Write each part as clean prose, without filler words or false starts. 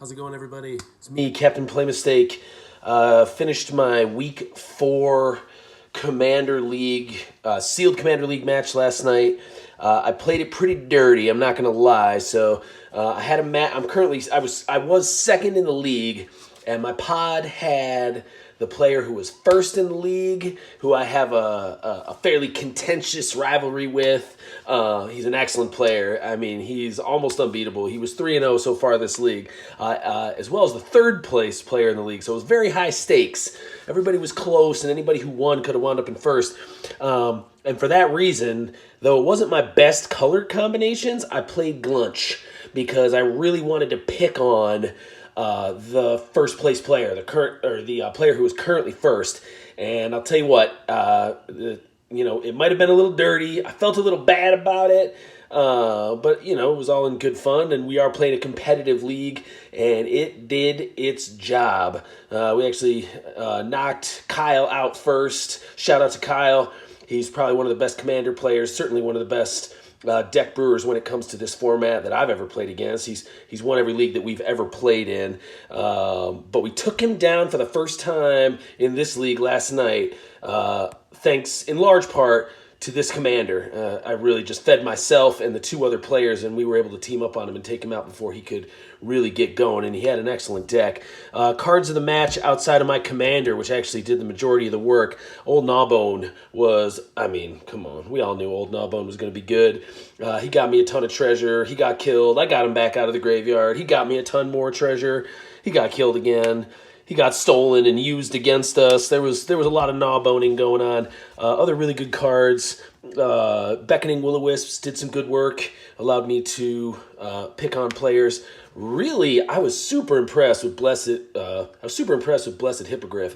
How's it going, everybody? It's me, Captain Play Mistake. Finished my week 4 Commander League, Sealed Commander League match last night. I played it pretty dirty, I'm not going to lie. So I had a match. I was second in the league, and my pod had the player who was first in the league, who I have a fairly contentious rivalry with. He's an excellent player. I mean, he's almost unbeatable. He was 3-0 so far this league, as well as the third place player in the league. So it was very high stakes. Everybody was close, and anybody who won could have wound up in first. And for that reason, though it wasn't my best color combinations, I played Glunch because I really wanted to pick on the first place player, the player who was currently first. And I'll tell you what, it might have been a little dirty. I felt a little bad about it, but it was all in good fun. And we are playing a competitive league, and it did its job. We actually knocked Kyle out first. Shout out to Kyle. He's probably one of the best Commander players, certainly one of the best deck brewers when it comes to this format that I've ever played against. He's won every league that we've ever played in. But we took him down for the first time in this league last night, thanks in large part to this commander. I really just fed myself and the 2 other players, and we were able to team up on him and take him out before he could really get going, and he had an excellent deck. Cards of the match outside of my commander, which actually did the majority of the work. Old Gnawbone was, come on. We all knew Old Gnawbone was going to be good. He got me a ton of treasure. He got killed. I got him back out of the graveyard. He got me a ton more treasure. He got killed again. He got stolen and used against us. There was a lot of gnawboning going on. Other really good cards. Beckoning Will-O-Wisps did some good work. Allowed me to pick on players. Really, I was super impressed with Blessed. Blessed Hippogriff.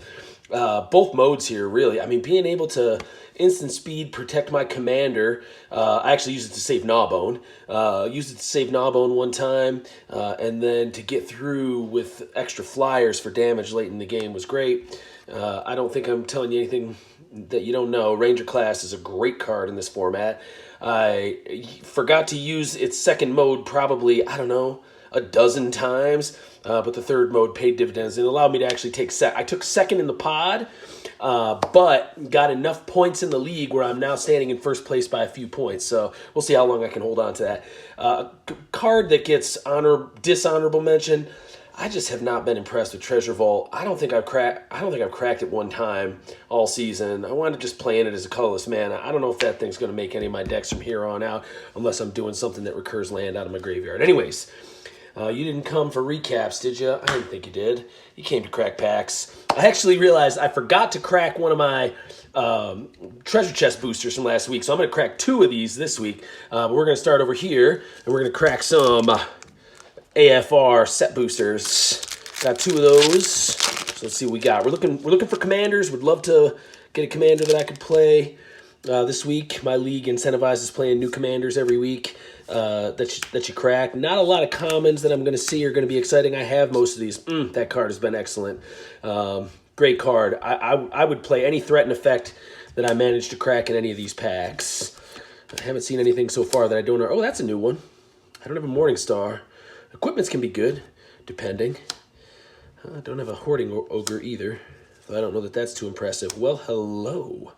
Both modes here, really. I mean, being able to instant speed protect my commander. I actually used it to save Gnawbone. Used it to save Gnawbone one time, and then to get through with extra flyers for damage late in the game was great. I don't think I'm telling you anything that you don't know. Ranger Class is a great card in this format. I forgot to use its second mode probably, a dozen times, but the third mode paid dividends. It allowed me to actually take I took second in the pod, but got enough points in the league where I'm now standing in first place by a few points. So we'll see how long I can hold on to that. Card that gets dishonorable mention. I just have not been impressed with Treasure Vault. I don't think I've cracked it one time all season. I wanted to just play in it as a colorless mana. I don't know if that thing's going to make any of my decks from here on out, unless I'm doing something that recurs land out of my graveyard. Anyways. You didn't come for recaps, did you? I didn't think you did. You came to crack packs. I actually realized I forgot to crack one of my treasure chest boosters from last week, so I'm going to crack 2 of these this week. But we're going to start over here, and we're going to crack some AFR set boosters. Got 2 of those. So let's see what we got. We're looking for commanders. Would love to get a commander that I could play this week. My league incentivizes playing new commanders every week. That you crack. Not a lot of commons that I'm going to see are going to be exciting. I have most of these. That card has been excellent. Great card. I would play any threat and effect that I managed to crack in any of these packs. I haven't seen anything so far that I don't know. Oh, that's a new one. I don't have a Morning Star. Equipments can be good, depending. I don't have a Hoarding Ogre either, so I don't know that that's too impressive. Well, hello.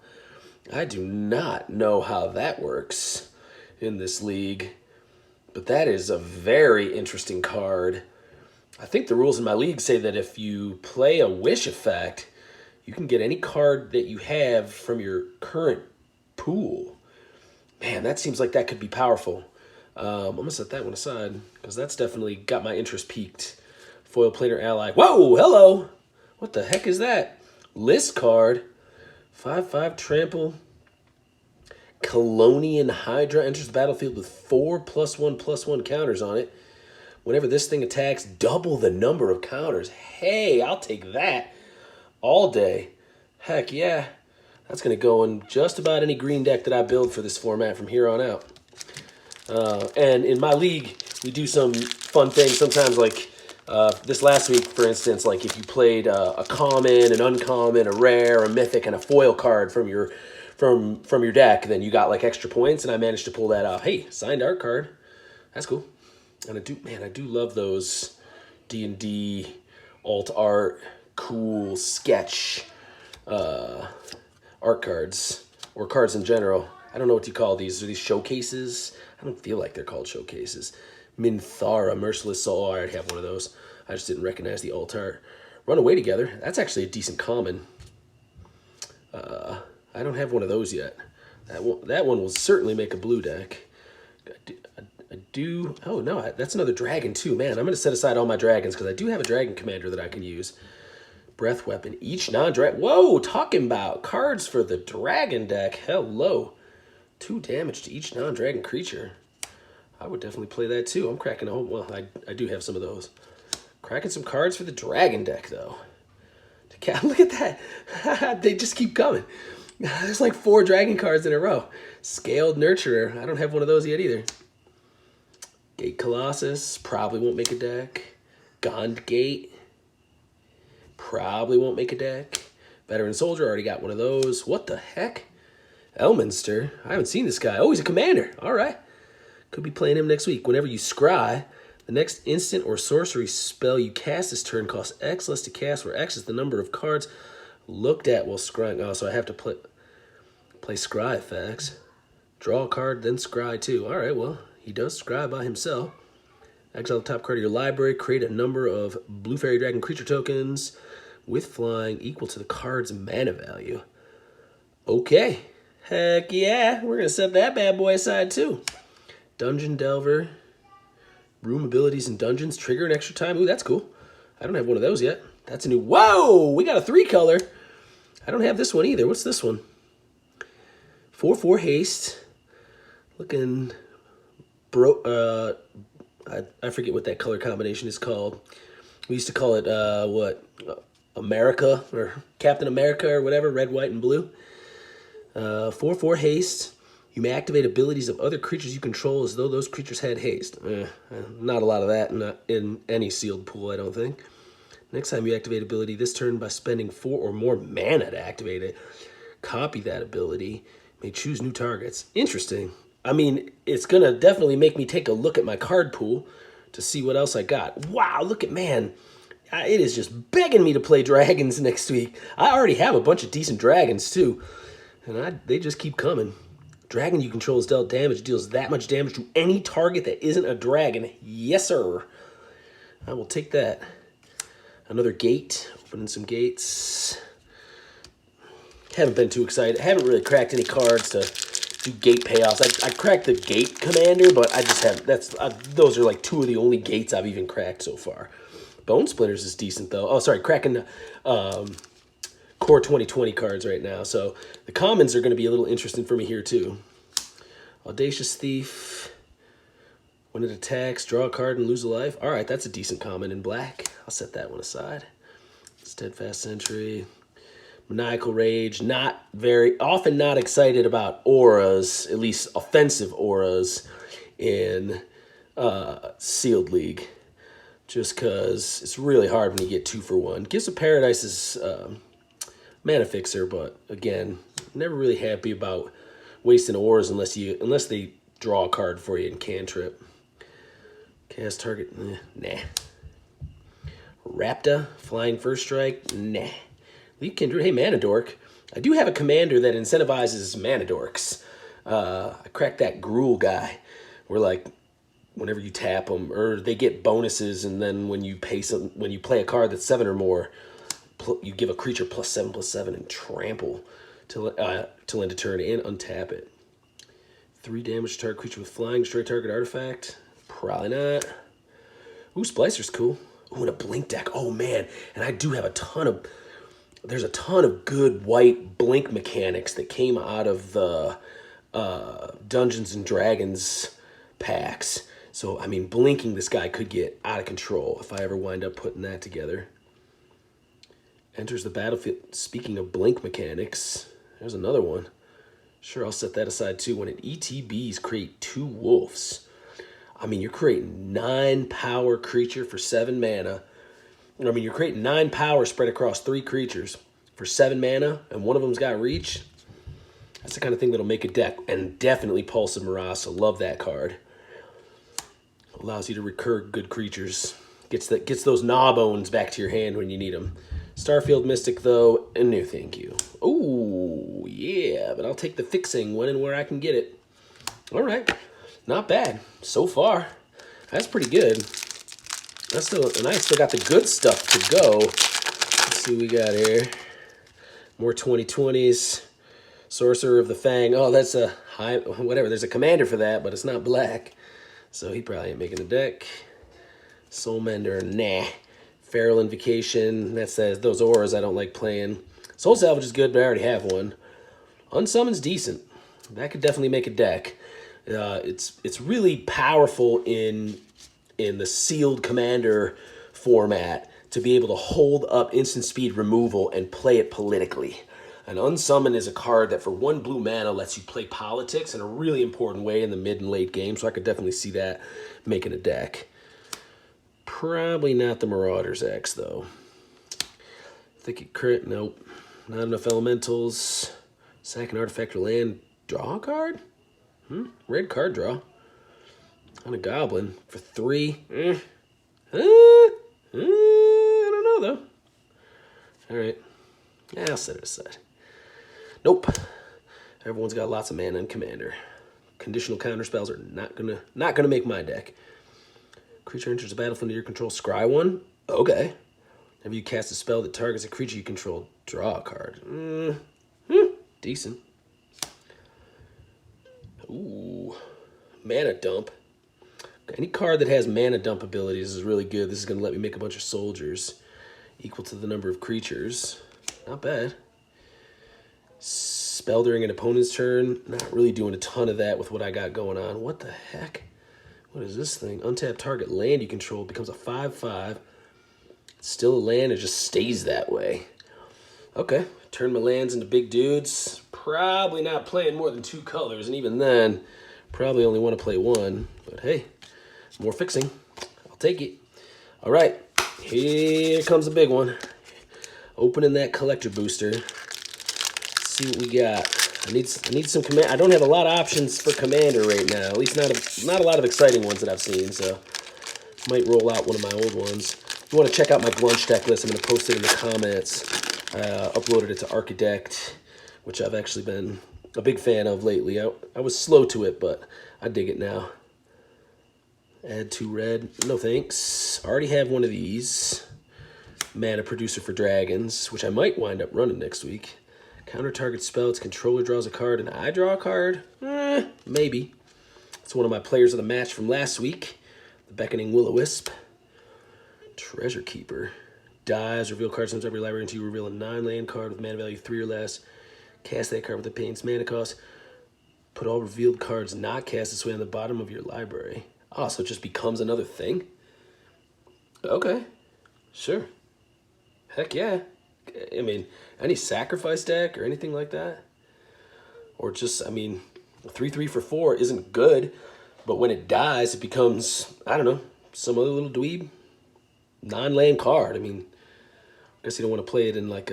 I do not know how that works in this league, but that is a very interesting card. I think the rules in my league say that if you play a wish effect, you can get any card that you have from your current pool. Man, that seems like that could be powerful. I'm gonna set that one aside because that's definitely got my interest peaked. Foil Planar Ally. Whoa, hello. What the heck is that? List card. 5/5 trample. Colonian Hydra enters the battlefield with 4 +1/+1 counters on it. Whenever this thing attacks, double the number of counters. Hey, I'll take that all day. Heck yeah. That's going to go in just about any green deck that I build for this format from here on out. And in my league, we do some fun things. Sometimes, like this last week, for instance, like if you played a common, an uncommon, a rare, a mythic, and a foil card from your deck, then you got like extra points, and I managed to pull that off. Hey, signed art card. That's cool. And I do love those D&D, alt art, cool sketch art cards, or cards in general. I don't know what you call these. Are these showcases? I don't feel like they're called showcases. Minthara, Merciless Soul. I already have one of those. I just didn't recognize the alt art. Run Away Together. That's actually a decent common. I don't have one of those yet. That one will certainly make a blue deck. I do. Oh no, that's another dragon too. Man, I'm gonna set aside all my dragons because I do have a dragon commander that I can use. Breath Weapon. Each non-dragon. Whoa, talking about cards for the dragon deck. Hello. 2 damage to each non-dragon creature. I would definitely play that too. I'm cracking a whole. Well, I do have some of those. Cracking some cards for the dragon deck though. Look at that. They just keep coming. There's like 4 dragon cards in a row. Scaled Nurturer. I don't have one of those yet either. Gate Colossus. Probably won't make a deck. Gond Gate. Probably won't make a deck. Veteran Soldier. Already got one of those. What the heck? Elminster. I haven't seen this guy. Oh, he's a commander. All right. Could be playing him next week. Whenever you scry, the next instant or sorcery spell you cast this turn costs X less to cast, where X is the number of cards looked at while scrying. Oh, so I have to play scry effects. Draw a card, then scry too. All right, well, he does scry by himself. Exile the top card of your library. Create a number of Blue Fairy Dragon creature tokens with flying equal to the card's mana value. Okay. Heck yeah. We're going to set that bad boy aside too. Dungeon Delver. Room abilities in dungeons. Trigger an extra time. Ooh, that's cool. I don't have one of those yet. That's a new... Whoa! We got a 3-color. I don't have this one either. What's this one? 4/4 haste. Looking... I forget what that color combination is called. We used to call it, America, or Captain America, or whatever. Red, white, and blue. 4/4 haste. You may activate abilities of other creatures you control as though those creatures had haste. Not a lot of that in any sealed pool, I don't think. Next time you activate ability this turn by spending 4 or more mana to activate it, copy that ability. May choose new targets. Interesting. I mean, it's going to definitely make me take a look at my card pool to see what else I got. Wow, look at, man. It is just begging me to play dragons next week. I already have a bunch of decent dragons, too. And they just keep coming. Dragon you control is dealt damage, deals that much damage to any target that isn't a dragon. Yes, sir. I will take that. Another gate. Opening some gates. Haven't been too excited. Haven't really cracked any cards to do gate payoffs. I cracked the gate commander, but I just haven't. Those are like 2 of the only gates I've even cracked so far. Bone Splinters is decent, though. Oh, sorry. Cracking Core 2020 cards right now. So the commons are going to be a little interesting for me here too. Audacious Thief. When it attacks, draw a card and lose a life. All right, that's a decent common in black. I'll set that one aside. Steadfast Sentry. Maniacal Rage. Often not excited about auras, at least offensive auras in Sealed League. Just because it's really hard when you get 2 for 1. Gifts of Paradise is mana fixer, but again, never really happy about wasting auras unless they draw a card for you in cantrip. Cast target, nah. Rapta, Flying First Strike, nah. Leap Kindred, hey, Mana Dork. I do have a commander that incentivizes Mana Dorks. I cracked that Gruul guy, where like whenever you tap them, or they get bonuses, and then when you play a card that's 7 or more, you give a creature +7/+7 and trample till end of turn and untap it. 3 damage to target creature with flying, destroy target artifact. Probably not. Ooh, Splicer's cool. Ooh, and a blink deck. Oh man, and I do have there's a ton of good white blink mechanics that came out of the Dungeons and Dragons packs. So I mean, blinking this guy could get out of control if I ever wind up putting that together. Enters the battlefield. Speaking of blink mechanics, there's another one. Sure, I'll set that aside too. When it ETBs, create 2 wolves. I mean, you're creating 9 power creature for 7 mana. I mean, you're creating 9 power spread across 3 creatures for 7 mana, and one of them's got reach. That's the kind of thing that'll make a deck. And definitely Pulse of Marasa. Love that card. Allows you to recur good creatures. Gets those gnaw bones back to your hand when you need them. Starfield Mystic, though, and no thank you. Oh, yeah, but I'll take the fixing when and where I can get it. All right, not bad so far. That's pretty good. And I still got the good stuff to go. Let's see what we got here. More 2020s. Sorcerer of the Fang. Oh, that's a high, whatever. There's a commander for that, but it's not black. So he probably ain't making the deck. Soulmender, nah. Feral Invocation, that says those auras I don't like playing. Soul Salvage is good, but I already have one. Unsummon's decent. That could definitely make a deck. It's really powerful in the sealed commander format to be able to hold up instant speed removal and play it politically. An Unsummon is a card that for 1 blue mana lets you play politics in a really important way in the mid and late game, so I could definitely see that making a deck. Probably not the Marauders X, though. Thicket Crit, nope. Not enough elementals. Sack an artifact or land. Draw a card? Red card draw. On a Goblin for 3. I don't know, though. All right. Yeah, I'll set it aside. Nope. Everyone's got lots of mana in Commander. Conditional counter spells are not gonna make my deck. Creature enters the battlefield under your control. Scry 1? Okay. Have you cast a spell that targets a creature you control? Draw a card. Decent. Ooh. Mana Dump. Any card that has mana dump abilities is really good. This is going to let me make a bunch of soldiers equal to the number of creatures. Not bad. Spell during an opponent's turn. Not really doing a ton of that with what I got going on. What the heck? What is this thing? Untap target land you control becomes a 5/5. It's still a land, it just stays that way. Okay, turn my lands into big dudes. Probably not playing more than 2 colors, and even then, probably only want to play 1. But hey, more fixing. I'll take it. All right, here comes the big one. Opening that collector booster. Let's see what we got. I need some command. I don't have a lot of options for commander right now. At least not a lot of exciting ones that I've seen. So might roll out one of my old ones. If you want to check out my Glunch deck list, I'm going to post it in the comments. I uploaded it to Architect, which I've actually been a big fan of lately. I was slow to it, but I dig it now. Add 2 red. No thanks. I already have one of these. Mana Producer for Dragons, which I might wind up running next week. Counter target spell, its controller draws a card, and I draw a card? Maybe. It's one of my players of the match from last week. The Beckoning Will-O-Wisp. Treasure Keeper. Dies, reveal cards from every library until you reveal a 9-land card with mana value 3 or less. Cast that card with the pain's mana cost. Put all revealed cards not cast this way on the bottom of your library. Oh, so it just becomes another thing? Okay. Sure. Heck yeah. I mean, any sacrifice deck or anything like that? Or just, I mean, 3/3 for 4 isn't good, but when it dies, it becomes, I don't know, some other little dweeb non-land card. I mean, I guess you don't want to play it in like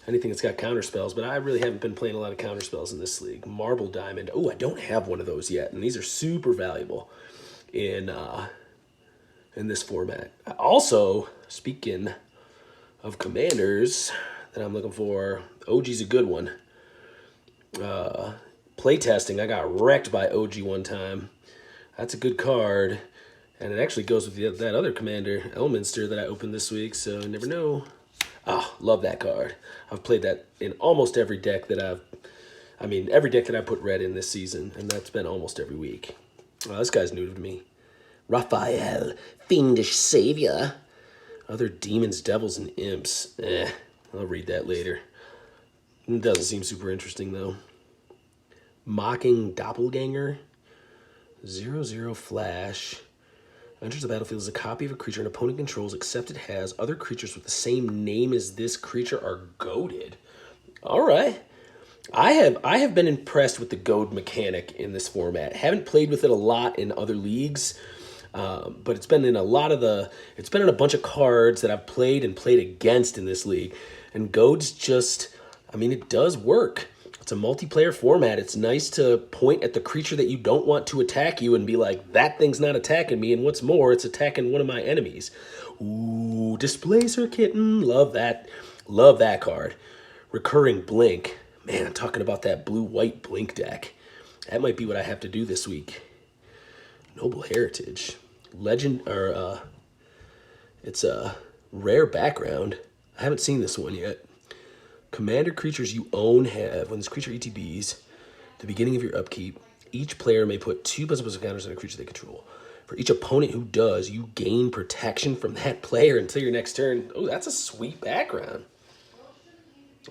anything that's got counter spells, but I really haven't been playing a lot of counter spells in this league. Marble Diamond. Oh, I don't have one of those yet, and these are super valuable in this format. Also, speaking of commanders that I'm looking for, OG's a good one. Playtesting, I got wrecked by OG one time. That's a good card, and it actually goes with that other commander, Elminster, that I opened this week, so you never know. Love that card. I've played that in almost every deck that every deck that I put red in this season, and that's been almost every week. This guy's new to me. Raphael, Fiendish Savior. Other demons, devils, and imps. I'll read that later. It doesn't seem super interesting, though. Mocking Doppelganger. 0/0 flash. Enters the battlefield as a copy of a creature an opponent controls, except it has other creatures with the same name as this creature are goaded. All right. I have been impressed with the goad mechanic in this format. Haven't played with it a lot in other leagues. But it's been in a bunch of cards that I've played and played against in this league. And Goad's just, I mean, it does work. It's a multiplayer format. It's nice to point at the creature that you don't want to attack you and be like, that thing's not attacking me, and what's more, it's attacking one of my enemies. Ooh, Displacer Kitten. Love that. Love that card. Recurring Blink. Man, I'm talking about that blue-white Blink deck. That might be what I have to do this week. Noble Heritage. Legend, or, it's a rare background. I haven't seen this one yet. Commander creatures you own have, when this creature ETBs, the beginning of your upkeep, each player may put 2 +++ counters on a creature they control. For each opponent who does, you gain protection from that player until your next turn. Oh, that's a sweet background.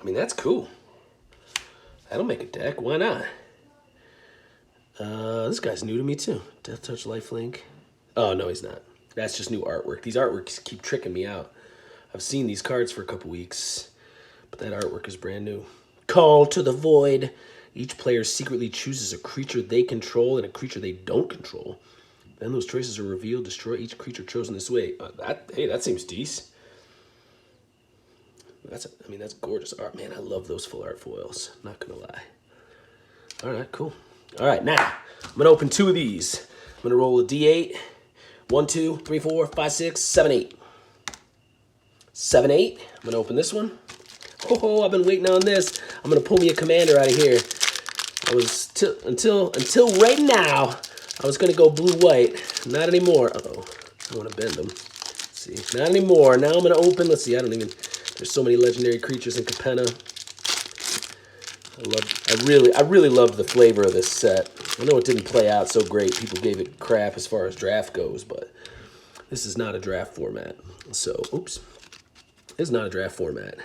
I mean, that's cool. That'll make a deck. Why not? This guy's new to me too. Death Touch, Lifelink. Oh, no, he's not. That's just new artwork. These artworks keep tricking me out. I've seen these cards for a couple weeks, but that artwork is brand new. Call to the Void. Each player secretly chooses a creature they control and a creature they don't control. Then those choices are revealed. Destroy each creature chosen this way. Hey, that seems decent. That's gorgeous art. Man, I love those full art foils. Not gonna lie. All right, cool. All right, now I'm gonna open 2 of these. I'm gonna roll a D8. 1, 2, 3, 4, 5, 6, 7, 8. 7, 8. I'm gonna open this one. Oh, I've been waiting on this. I'm gonna pull me a commander out of here. I was until right now. I was gonna go blue-white. Not anymore. Uh-oh, I want to bend them. Let's see, not anymore. Now I'm gonna open. Let's see. I don't even. There's so many legendary creatures in Capenna. I really loved the flavor of this set. I know it didn't play out so great. People gave it crap as far as draft goes, but this is not a draft format. So, oops. This is not a draft format.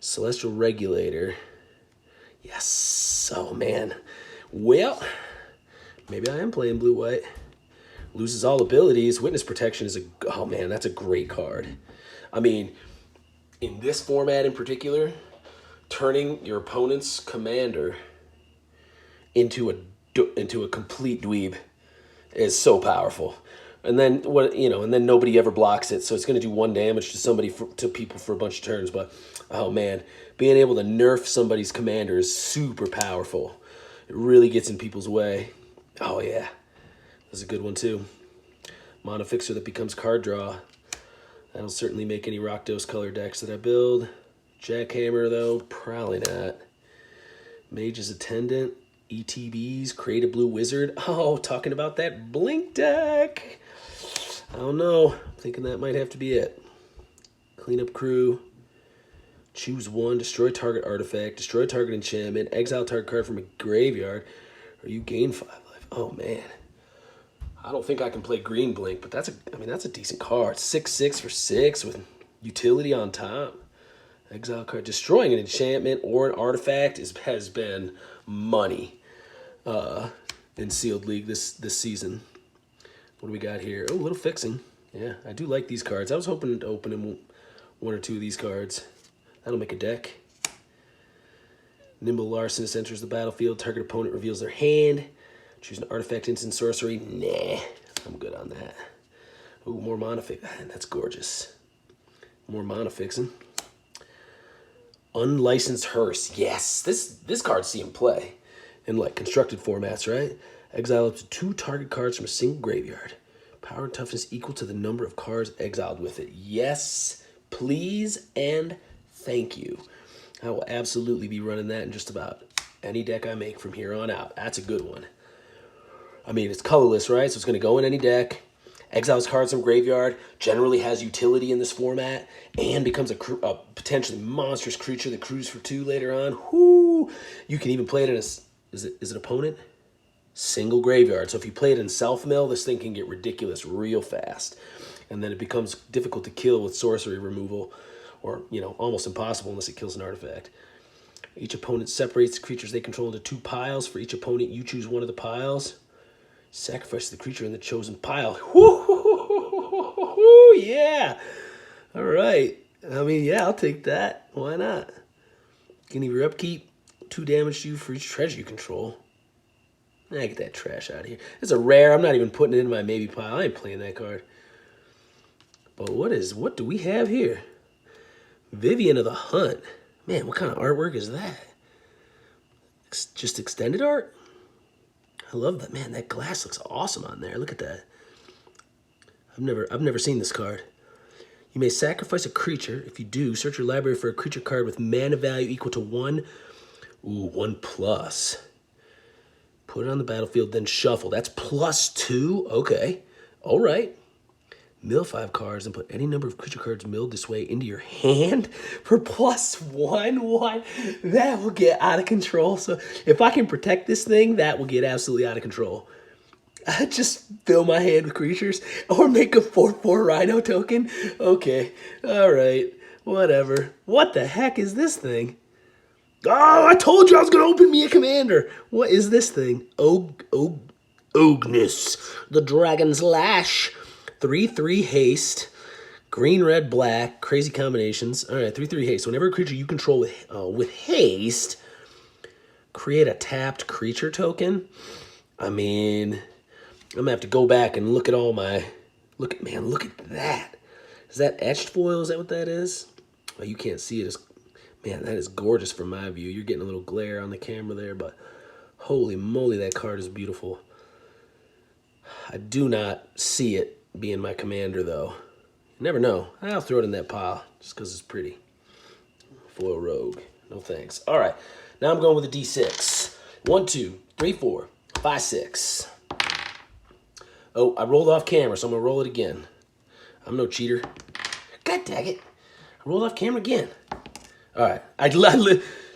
Celestial Regulator. Yes. Oh, man. Well, maybe I am playing blue-white. Loses all abilities. Witness Protection is oh, man, that's a great card. I mean, in this format in particular, turning your opponent's commander into a complete dweeb is so powerful. And then and then nobody ever blocks it, so it's going to do 1 damage to people for a bunch of turns. But oh man, being able to nerf somebody's commander is super powerful. It really gets in people's way. Oh yeah, that's a good one too. Mana Fixer that becomes card draw. That'll certainly make any Rakdos color decks that I build. Jackhammer, though, probably not. Mage's Attendant, ETBs, Create a Blue Wizard. Oh, talking about that Blink deck. I don't know. I'm thinking that might have to be it. Cleanup Crew. Choose 1, destroy target artifact, destroy target enchantment, exile target card from a graveyard, or you gain 5 life. Oh, man. I don't think I can play Green Blink, but that's a decent card. 6/6 for 6 with utility on top. Exile card. Destroying an enchantment or an artifact has been money in Sealed League this season. What do we got here? Oh, a little fixing. Yeah, I do like these cards. I was hoping to open 1 or 2 of these cards. That'll make a deck. Nimble Larcenist enters the battlefield. Target opponent reveals their hand. Choose an artifact, instant, sorcery. Nah, I'm good on that. Ooh, more mana fix. That's gorgeous. More mana fixing. Unlicensed Hearse. Yes, this card's seen play in like constructed formats, right? Exile up to 2 target cards from a single graveyard. Power and toughness equal to the number of cards exiled with it. Yes, please and thank you. I will absolutely be running that in just about any deck I make from here on out. That's a good one. I mean, it's colorless, right? So it's going to go in any deck. Exiles cards from graveyard, generally has utility in this format, and becomes a potentially monstrous creature that crews for 2 later on. Whoo! You can even play it in is it opponent? Single graveyard. So if you play it in self-mill, this thing can get ridiculous real fast. And then it becomes difficult to kill with sorcery removal, or, almost impossible unless it kills an artifact. Each opponent separates the creatures they control into 2 piles. For each opponent, you choose 1 of the piles. Sacrifice the creature in the chosen pile. Woo, yeah. All right. I mean, yeah, I'll take that. Why not? Beginning of your upkeep, 2 damage to you for each treasure you control. Get that trash out of here. It's a rare. I'm not even putting it in my maybe pile. I ain't playing that card. But what do we have here? Vivian of the Hunt. Man, what kind of artwork is that? Just extended art? I love that. Man, that glass looks awesome on there. Look at that. I've never seen this card. You may sacrifice a creature. If you do, search your library for a creature card with mana value equal to 1. Ooh, 1+. Put it on the battlefield, then shuffle. That's +2? Okay. All right. Mill 5 cards and put any number of creature cards milled this way into your hand for +1. What? That will get out of control. So if I can protect this thing, that will get absolutely out of control. I just fill my hand with creatures or make a 4/4 Rhino token. Okay. All right. Whatever. What the heck is this thing? Oh, I told you I was going to open me a commander. What is this thing? Ognis. The Dragon's Lash. 3/3 haste. Green, red, black. Crazy combinations. All right, 3/3 haste. Whenever a creature you control with haste, create a tapped creature token. I mean, I'm going to have to go back and look at all my... Look at that. Is that etched foil? Is that what that is? Oh, you can't see it. Man, that is gorgeous from my view. You're getting a little glare on the camera there, but holy moly, that card is beautiful. I do not see it being my commander, though. You never know. I'll throw it in that pile just because it's pretty. Foil rogue. No thanks. All right. Now I'm going with a D6. 1, 2, 3, 4, 5, 6. Oh, I rolled off camera, so I'm going to roll it again. I'm no cheater. God dang it. I rolled off camera again. All right.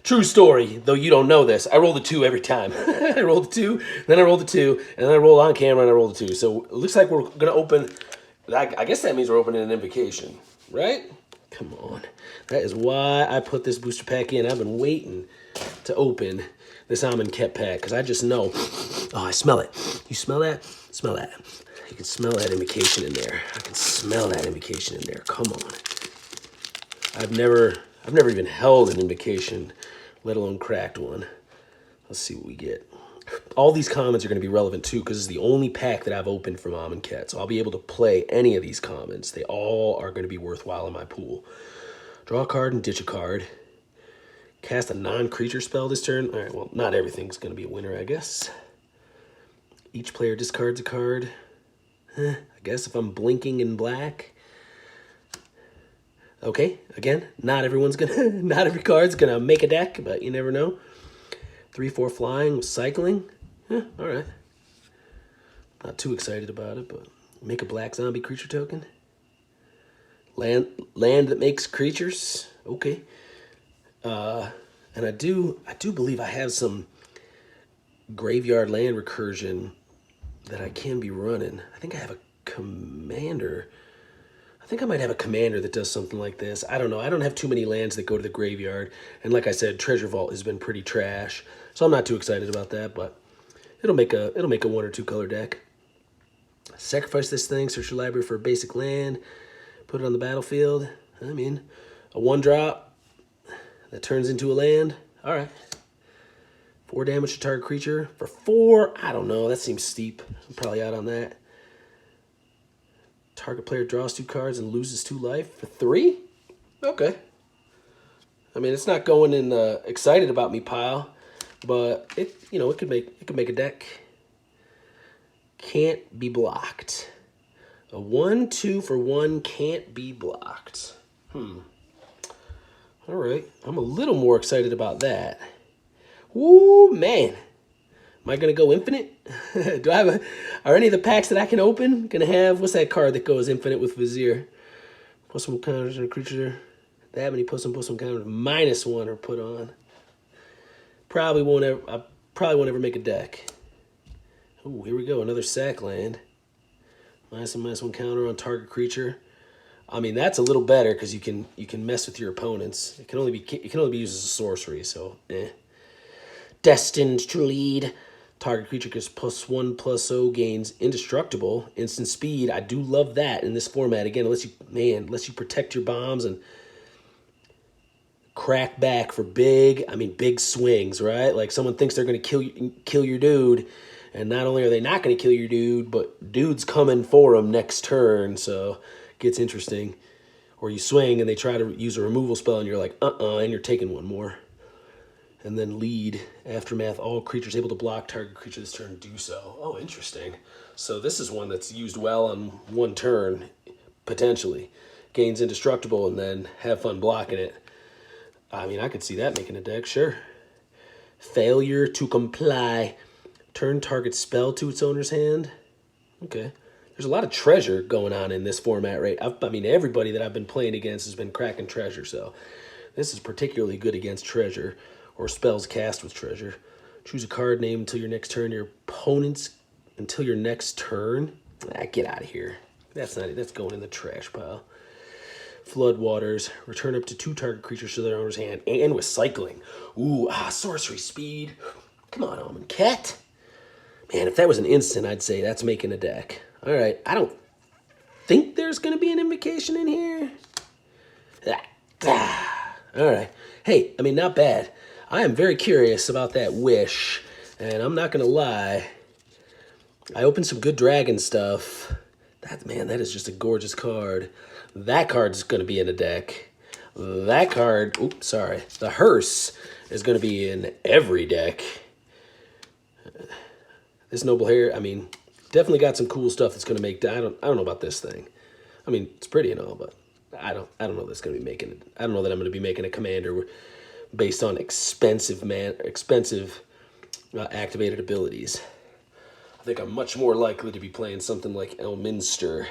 True story, though you don't know this. I roll the 2 every time. I roll the 2, then I roll the 2, and then I roll on camera and I roll the 2. So it looks like we're going to open... I guess that means we're opening an invocation, right? Come on. That is why I put this booster pack in. I've been waiting to open this Amonkhet pack because I just know. Oh, I smell it. You smell that? Smell that. You can smell that invocation in there. I can smell that invocation in there. Come on. I've never even held an invocation, let alone cracked one. Let's see what we get. All these commons are going to be relevant too because it's the only pack that I've opened from Amonkhet. So I'll be able to play any of these commons. They all are going to be worthwhile in my pool. Draw a card and ditch a card. Cast a non-creature spell this turn. All right, well, not everything's going to be a winner, I guess. Each player discards a card. I guess if I'm blinking in black. Okay, again, not every card's gonna make a deck, but you never know. 3/4 flying with cycling. All right. Not too excited about it, but make a black zombie creature token. Land that makes creatures. Okay. And I do believe I have some graveyard land recursion that I can be running. I think I have a commander. I think I might have a commander that does something like this. I don't know. I don't have too many lands that go to the graveyard. And like I said, Treasure Vault has been pretty trash. So I'm not too excited about that, but it'll make a 1 or 2 color deck. Sacrifice this thing, search your library for a basic land, put it on the battlefield. I mean, a 1-drop that turns into a land. All right. 4 damage to target creature for 4. I don't know. That seems steep. I'm probably out on that. Target player draws 2 cards and loses 2 life for 3? Okay. I mean, it's not going in the excited about me pile, but it could make a deck. Can't be blocked. A 1/2 for 1 can't be blocked. All right. I'm a little more excited about that. Woo, man. Am I going to go infinite? Are any of the packs that I can open going to have, what's that card that goes infinite with Vizier? Plus some counters on a creature. That many plus some counters. -1 are put on. I probably won't ever make a deck. Oh, here we go. Another sack land. -1 counter on target creature. I mean, that's a little better because you can mess with your opponents. It can only be used as a sorcery, so Destined to lead. Target creature gets +1/+0, gains indestructible, instant speed. I do love that in this format. Again, unless you protect your bombs and crack back for big swings, right? Like someone thinks they're going to kill your dude, and not only are they not going to kill your dude, but dude's coming for him next turn, so it gets interesting. Or you swing and they try to use a removal spell, and you're like, and you're taking 1 more. And then lead, aftermath, all creatures able to block target creature this turn do so. Oh, interesting. So this is one that's used well on one turn, potentially. Gains indestructible and then have fun blocking it. I mean, I could see that making a deck, sure. Failure to comply. Turn target spell to its owner's hand. Okay. There's a lot of treasure going on in this format, right? I mean, everybody that I've been playing against has been cracking treasure, so this is particularly good against treasure or spells cast with treasure. Choose a card name until your next turn. Your opponent's until your next turn. Get out of here. That's going in the trash pile. Floodwaters. Return up to 2 target creatures to their owner's hand. And with cycling. Ooh, sorcery speed. Come on, Almond Cat. Man, if that was an instant, I'd say that's making a deck. All right, I don't think there's going to be an invocation in here. All right. Hey, I mean, not bad. I am very curious about that wish, and I'm not going to lie. I opened some good dragon stuff. That is just a gorgeous card. That card's going to be in a deck. That card, oops, sorry. The hearse is going to be in every deck. This noble hair, I mean, definitely got some cool stuff that's going to make, I don't know about this thing. I mean, it's pretty and all, but I don't know that's going to be making it. I don't know that I'm going to be making a commander based on expensive activated abilities. I think I'm much more likely to be playing something like Elminster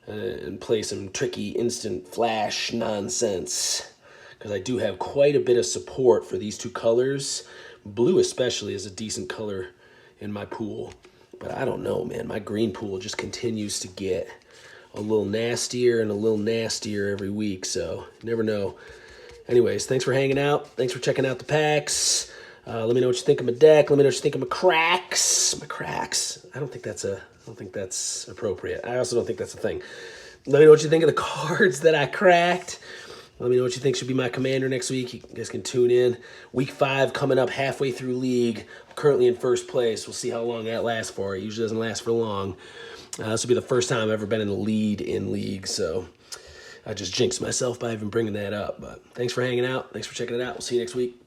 and play some tricky instant flash nonsense, because I do have quite a bit of support for these 2 colors. Blue especially is a decent color in my pool, but I don't know, man. My green pool just continues to get a little nastier and a little nastier every week, so you never know. Anyways, thanks for hanging out. Thanks for checking out the packs. Let me know what you think of my deck. Let me know what you think of my cracks. My cracks. I don't think that's appropriate. I also don't think that's a thing. Let me know what you think of the cards that I cracked. Let me know what you think should be my commander next week. You guys can tune in. Week 5 coming up halfway through league. I'm currently in first place. We'll see how long that lasts for. It usually doesn't last for long. This will be the first time I've ever been in the lead in league, so I just jinxed myself by even bringing that up. But thanks for hanging out. Thanks for checking it out. We'll see you next week.